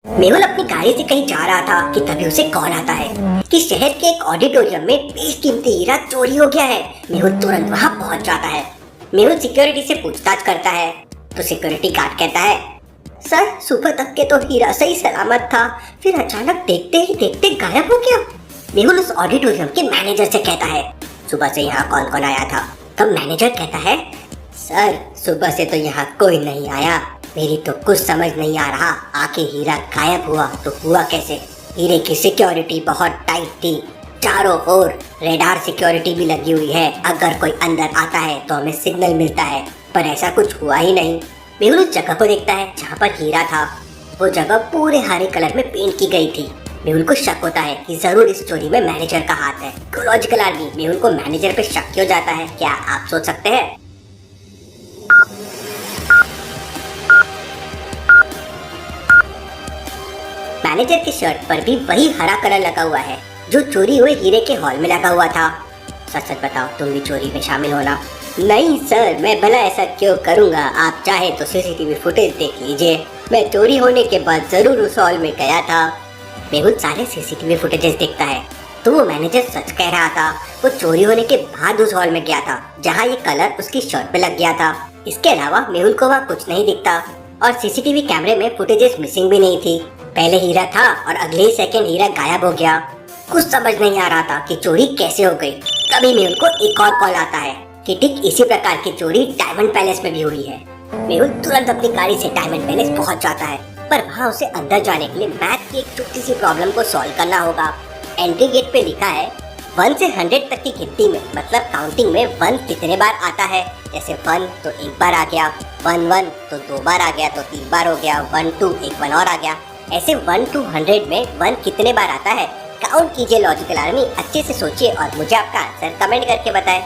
मेहुल अपनी गाड़ी से कहीं जा रहा था कि तभी उसे कॉल आता है कि शहर के एक ऑडिटोरियम में बेशकीमती हीरा चोरी हो गया है। मेहुल तुरंत वहां पहुंच जाता है। मेहुल सिक्योरिटी से पूछताछ करता है तो सिक्योरिटी गार्ड कहता है, सर सुबह तक के तो हीरा सही सलामत था, फिर अचानक देखते ही देखते गायब हो गया। मेहुल उस ऑडिटोरियम के मैनेजर से कहता है, सुबह से यहाँ कौन कौन आया था? तब मैनेजर कहता है, सर सुबह से तो यहाँ कोई नहीं आया, मेरी तो कुछ समझ नहीं आ रहा, आके हीरा गायब हुआ तो हुआ कैसे? हीरे की सिक्योरिटी बहुत टाइट थी, चारों ओर रेडार सिक्योरिटी भी लगी हुई है, अगर कोई अंदर आता है तो हमें सिग्नल मिलता है, पर ऐसा कुछ हुआ ही नहीं। मेहुल उस जगह को देखता है जहाँ पर हीरा था। वो जगह पूरे हरे कलर में पेंट की गई थी। मेहुल को शक होता है कि जरूर इस चोरी में मैनेजर का हाथ है। लॉजिकल आदमी मेहुल को मैनेजर पे शक क्यों जाता है, क्या आप सोच सकते हैं? मैनेजर के शर्ट पर भी वही हरा कलर लगा हुआ है जो चोरी हुए हीरे के हॉल में लगा हुआ था। सच सच बताओ, तुम भी चोरी में शामिल होना? नहीं सर, मैं भला ऐसा क्यों करूंगा, आप चाहे तो सीसीटीवी फुटेज देख लीजिए, मैं चोरी होने के बाद जरूर उस हॉल में गया था। मेहुल सारे सीसीटीवी फुटेजेस देखता है तो वो मैनेजर सच कह रहा था। वो चोरी होने के बाद उस हॉल में गया था जहाँ ये कलर उसकी शर्ट पे लग गया था। इसके अलावा मेहुल को वहाँ कुछ नहीं दिखता और सीसीटीवी कैमरे में फुटेजेस मिसिंग भी नहीं थी। पहले हीरा था और अगले ही सेकंड हीरा गायब हो गया। कुछ समझ नहीं आ रहा था कि चोरी कैसे हो गई। तभी मेहुल को एक और कॉल आता है कि ठीक इसी प्रकार की चोरी डायमंड पैलेस में भी हुई है। मेहुल तुरंत अपनी गाड़ी से डायमंड पैलेस पहुंच जाता है, पर वहाँ उसे अंदर जाने के लिए मैथ की एक छोटी सी प्रॉब्लम को सॉल्व करना होगा। एंट्री गेट पे लिखा है 1 से 100 तक की गिनती में, मतलब काउंटिंग में 1 कितने बार आता है। जैसे 1 तो एक बार आ गया, 1 तो 2 बार आ गया, तो 3 बार हो गया, 1 2 एक 1 और आ गया। ऐसे 1 to 100 में 1 कितने बार आता है, काउंट कीजिए लॉजिकल आर्मी, अच्छे से सोचिए और मुझे आपका आंसर कमेंट करके बताएं।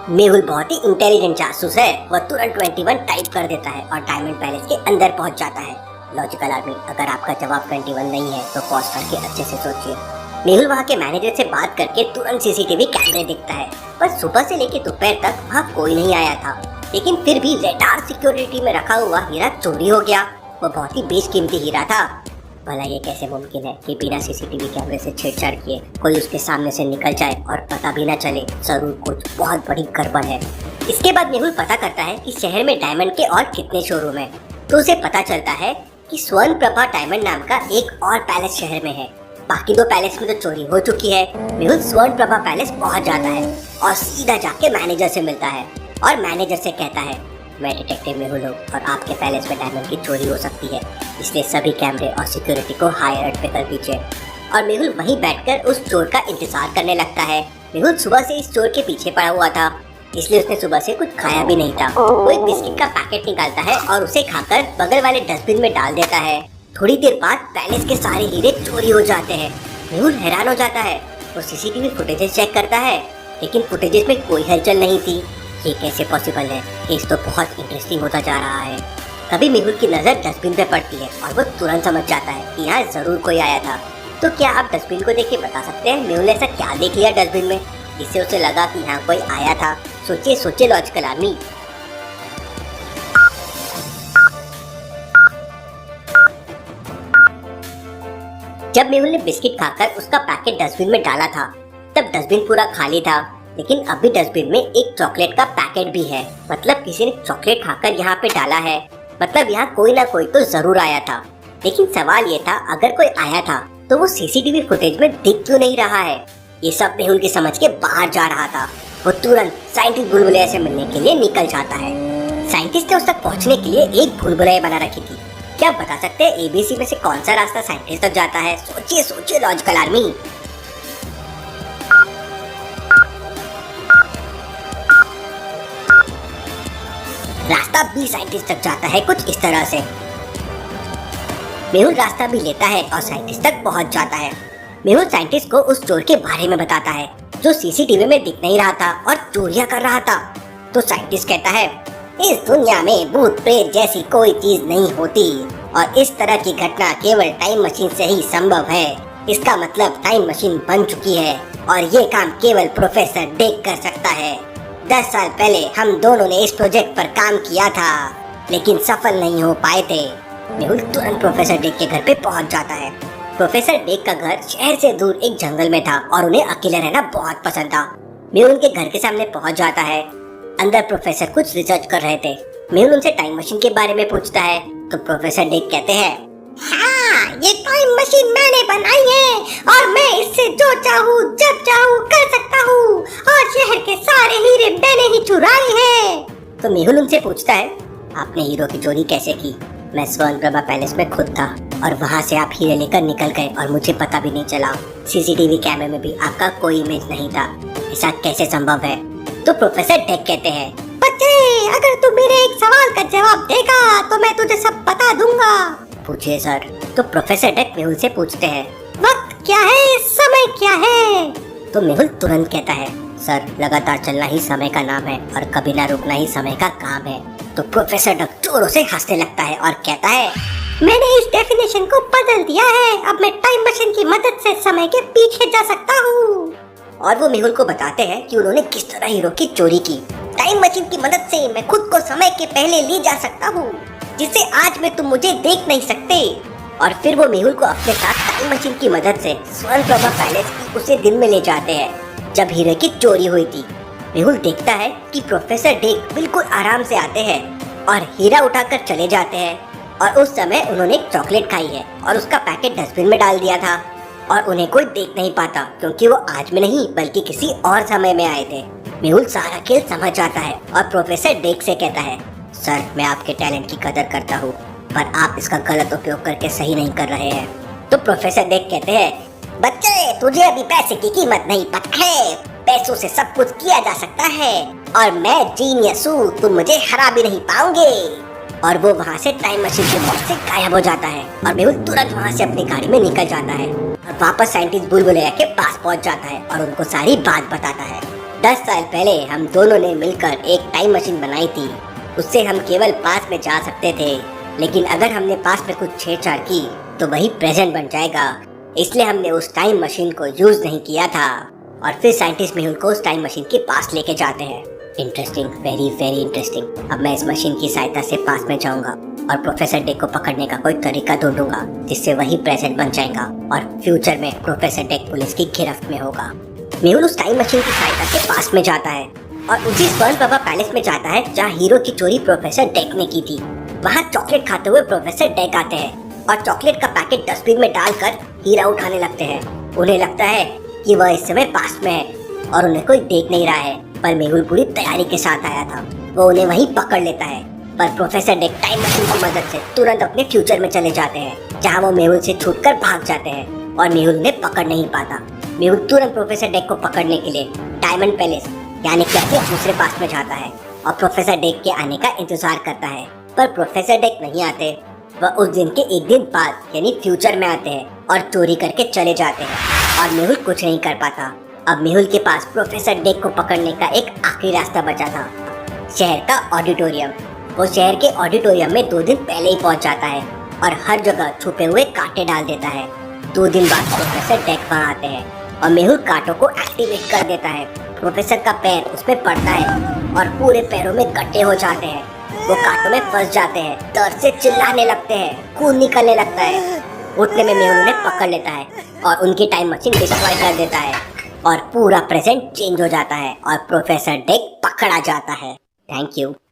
मेहुल बहुत ही इंटेलिजेंट जासूस है। वह तुरंत 21 टाइप कर देता है और डायमंड पैलेस के अंदर पहुंच जाता है। लॉजिकल आर्मी, अगर आपका जवाब 21 नहीं है तो पॉज करके अच्छे से सोचिए। मेहुल वहाँ के मैनेजर से बात करके तुरंत सीसीटीवी कैमरे देखता है, पर सुबह से लेकर दोपहर तक वहाँ कोई नहीं आया था, लेकिन फिर भी रेडार सिक्योरिटी में रखा हुआ हीरा चोरी हो गया। वो बहुत ही बेशकीमती हीरा था। भला ये कैसे मुमकिन है कि बिना सीसीटीवी कैमरे से छेड़छाड़ किए कोई उसके सामने से निकल जाए और पता भी न चले? जरूर कुछ बहुत बड़ी गड़बड़ है। इसके बाद मेहुल पता करता है कि शहर में डायमंड के और कितने शोरूम हैं, तो उसे पता चलता है कि स्वर्ण प्रभा डायमंड नाम का एक और पैलेस शहर में है। बाकी 2 पैलेस में तो चोरी हो चुकी है। मेहुल स्वर्ण प्रभा पैलेस पहुंच जाता है और सीधा जाके मैनेजर से मिलता है और मैनेजर से कहता है, मैं डिटेक्टिव मेहुल हूँ और आपके पैलेस में डायमंड की चोरी हो सकती है, इसलिए सभी कैमरे और सिक्योरिटी को हाई अलर्ट पे कर दीजिए। और मेहुल वहीं बैठकर उस चोर का इंतजार करने लगता है। मेहुल सुबह से इस चोर के पीछे पड़ा हुआ था, इसलिए उसने सुबह से कुछ खाया भी नहीं था। वो एक बिस्किट का पैकेट निकालता है और उसे खाकर बगल वाले डस्टबिन में डाल देता है। थोड़ी देर बाद पैलेस के सारे हीरे चोरी हो जाते हैं। मेहुल हैरान हो जाता है। वो सीसीटीवी फुटेजेस चेक करता है, लेकिन फुटेजेस में कोई हलचल नहीं थी। ये कैसे पॉसिबल है? केस तो बहुत इंटरेस्टिंग होता जा रहा है। तभी मेहुल की नजर डस्टबिन पे पड़ती है और वो तुरंत समझ जाता है कि यहाँ जरूर कोई आया था। तो क्या आप डस्टबिन को देख के बता सकते हैं मेहुल ऐसा क्या देख लिया डस्टबिन में जिससे उसे लगा कि यहाँ कोई आया था? सोचिए सोचिए लॉजिकल आर्मी। जब मेहुल ने बिस्किट खाकर उसका पैकेट डस्टबिन में डाला था तब डस्टबिन पूरा खाली था, लेकिन अभी डस्टबिन में एक चॉकलेट का पैकेट भी है। मतलब किसी ने चॉकलेट खाकर यहाँ पे डाला है, मतलब यहाँ कोई ना कोई तो जरूर आया था। लेकिन सवाल ये था, अगर कोई आया था तो वो सीसीटीवी फुटेज में दिख क्यों नहीं रहा है? ये सब मेहुल की समझ के बाहर जा रहा था। वो तुरंत साइंटिस्ट भूलभुलैया से मिलने के लिए निकल जाता है। साइंटिस्ट ने उस तक पहुँचने के लिए एक भूलभुलैया बना रखी थी। क्या आप बता सकते हैं ABC में से कौन सा रास्ता साइंटिस्ट तक जाता है? सोचिए सोचिए लॉजिकल आर्मी। रास्ता B साइंटिस्ट तक जाता है कुछ इस तरह से। मेहुल रास्ता भी लेता है और साइंटिस्ट तक पहुंच जाता है। मेहुल साइंटिस्ट को उस चोर के बारे में बताता है जो सीसीटीवी में दिख नहीं रहा था और चोरियां कर रहा था। तो साइंटिस्ट कहता है, इस दुनिया में भूत प्रेत जैसी कोई चीज नहीं होती और इस तरह की घटना केवल टाइम मशीन से ही संभव है। इसका मतलब टाइम मशीन बन चुकी है और ये काम केवल प्रोफेसर डेक कर सकता है। 10 साल पहले हम दोनों ने इस प्रोजेक्ट पर काम किया था, लेकिन सफल नहीं हो पाए थे। मेहुल तुरंत प्रोफेसर डेक के घर पे पहुंच जाता है। प्रोफेसर डेक का घर शहर से दूर एक जंगल में था और उन्हें अकेले रहना बहुत पसंद था। मेहुल उनके घर के सामने पहुंच जाता है। अंदर प्रोफेसर कुछ रिसर्च कर रहे थे। मेहुल उनसे टाइम मशीन के बारे में पूछता है तो प्रोफेसर डेक कहते हैं, हाँ, ये टाइम मशीन मैंने बनाई है और मैं इससे जो चाहूँ जब चाहूँ कर सकता हूँ और शहर के सारे हीरे मैंने ही चुराए हैं। तो मेहुल उनसे पूछता है, आपने हीरो की चोरी कैसे की? मैं स्वर्ण प्रभा पैलेस में खुद था और वहाँ से आप हीरे लेकर निकल गए और मुझे पता भी नहीं चला। सीसीटीवी कैमरे में भी आपका कोई इमेज नहीं था। ऐसा कैसे संभव है? तो प्रोफेसर डेक कहते हैं, बच्चे, अगर तू मेरे एक सवाल का जवाब देगा तो मैं तुझे सब बता दूंगा। पूछिए सर। तो प्रोफेसर डेक मेहुल से पूछते हैं, वक्त क्या है, समय क्या है? तो मेहुल तुरंत कहता है, सर, लगातार चलना ही समय का नाम है और कभी ना रुकना ही समय का काम है। तो प्रोफेसर डेक जोरों से हंसने लगता है और कहता है, मैंने इस डेफिनेशन को बदल दिया है। अब मैं टाइम मशीन की मदद से समय के पीछे जा सकता हूँ। और वो मेहुल को बताते हैं कि उन्होंने किस तरह हीरो की चोरी की। टाइम मशीन की मदद से मैं खुद को समय के पहले ले जा सकता हूँ, जिससे आज में तुम मुझे देख नहीं सकते। और फिर वो मेहुल को अपने साथ टाइम मशीन की मदद से स्वर्ण प्रभा पैलेस की उसे दिन में ले जाते हैं जब हीरे की चोरी हुई थी। मेहुल देखता है कि प्रोफेसर डेक बिल्कुल आराम से आते हैं और हीरा उठाकर चले जाते हैं। और उस समय उन्होंने एक चॉकलेट खाई है और उसका पैकेट डस्टबिन में डाल दिया था और उन्हें कोई देख नहीं पाता क्योंकि वो आज में नहीं बल्कि किसी और समय में आए थे। मेहुल सारा खेल समझ जाता है और प्रोफेसर डेक से कहता है, सर, मैं आपके टैलेंट की कदर करता हूँ, पर आप इसका गलत उपयोग करके सही नहीं कर रहे हैं। तो प्रोफेसर डेक कहते हैं, बच्चे, तुझे अभी पैसे की कीमत नहीं पता है। पैसों से सब कुछ किया जा सकता है और मैं जीनियस हूँ, तुम मुझे हरा भी नहीं पाओगे। और वो वहाँ से टाइम मशीन के मदद से गायब हो जाता है और मेहुल तुरंत वहाँ से अपनी गाड़ी में निकल जाता है और वापस साइंटिस्ट बुलबुलैया के पास पहुँच जाता है और उनको सारी बात बताता है। 10 साल पहले हम दोनों ने मिलकर एक टाइम मशीन बनाई थी। उससे हम केवल पास्ट में जा सकते थे, लेकिन अगर हमने पास्ट में कुछ छेड़छाड़ की तो वही प्रेजेंट बन जाएगा। इसलिए हमने उस टाइम मशीन को यूज नहीं किया था। और फिर साइंटिस्ट मेहुल को उस टाइम मशीन के पास लेके जाते हैं। Interesting, very very interesting. अब मैं इस मशीन की सहायता से पास में जाऊंगा और प्रोफेसर डेक को पकड़ने का कोई तरीका ढूंढूंगा जिससे वही प्रेजेंट बन जाएगा और फ्यूचर में प्रोफेसर डेक पुलिस की गिरफ्त में होगा। मेहुल उस टाइम मशीन की सहायता से पास में जाता है और उसी स्वर्ण प्रभा पैलेस में जाता है जहाँ हीरो की चोरी प्रोफेसर डेक ने की थी। वहाँ चॉकलेट खाते हुए प्रोफेसर डेक आते हैं और चॉकलेट का पैकेट डस्टबिन में डालकर हीरा उठाने लगते हैं। उन्हें लगता है कि वह इस समय पास्ट में है और उन्हें कोई देख नहीं रहा है, पर मेहुल पूरी तैयारी के साथ आया था। वो उन्हें वहीं पकड़ लेता है, पर प्रोफेसर डेक टाइम मशीन की मदद से तुरंत अपने फ्यूचर में चले जाते हैं जहाँ वो मेहुल से छूटकर भाग जाते हैं और मेहुल उन्हें पकड़ नहीं पाता। मेहुल तुरंत प्रोफेसर डेक को पकड़ने के लिए डायमंड पैलेस यानी कि अपने दूसरे पास में जाता है और प्रोफेसर डेक के आने का इंतजार करता है, पर प्रोफेसर डेक नहीं आते। वह उस दिन के एक दिन बाद यानी फ्यूचर में आते हैं और चोरी करके चले जाते हैं और मेहुल कुछ नहीं कर पाता। अब मेहुल के पास प्रोफेसर डेक को पकड़ने का एक आखिरी रास्ता बचा था, शहर का ऑडिटोरियम। वो शहर के ऑडिटोरियम में 2 दिन पहले ही पहुंच जाता है और हर जगह छुपे हुए कांटे डाल देता है। 2 दिन बाद प्रोफेसर डेक वहाँ आते हैं और मेहुल कांटों को एक्टिवेट कर देता है। प्रोफेसर का पैर उस पर पड़ता है और पूरे पैरों में गड्ढे हो जाते हैं। वो कांटों में फंस जाते हैं, दर्द से चिल्लाने लगते हैं, खून निकलने लगता है। उठने में मेहुल उन्हें पकड़ लेता है और उनकी टाइम मशीन डिस्ट्रॉय कर देता है और पूरा प्रेजेंट चेंज हो जाता है और प्रोफेसर डेक पकड़ा जाता है। Thank you.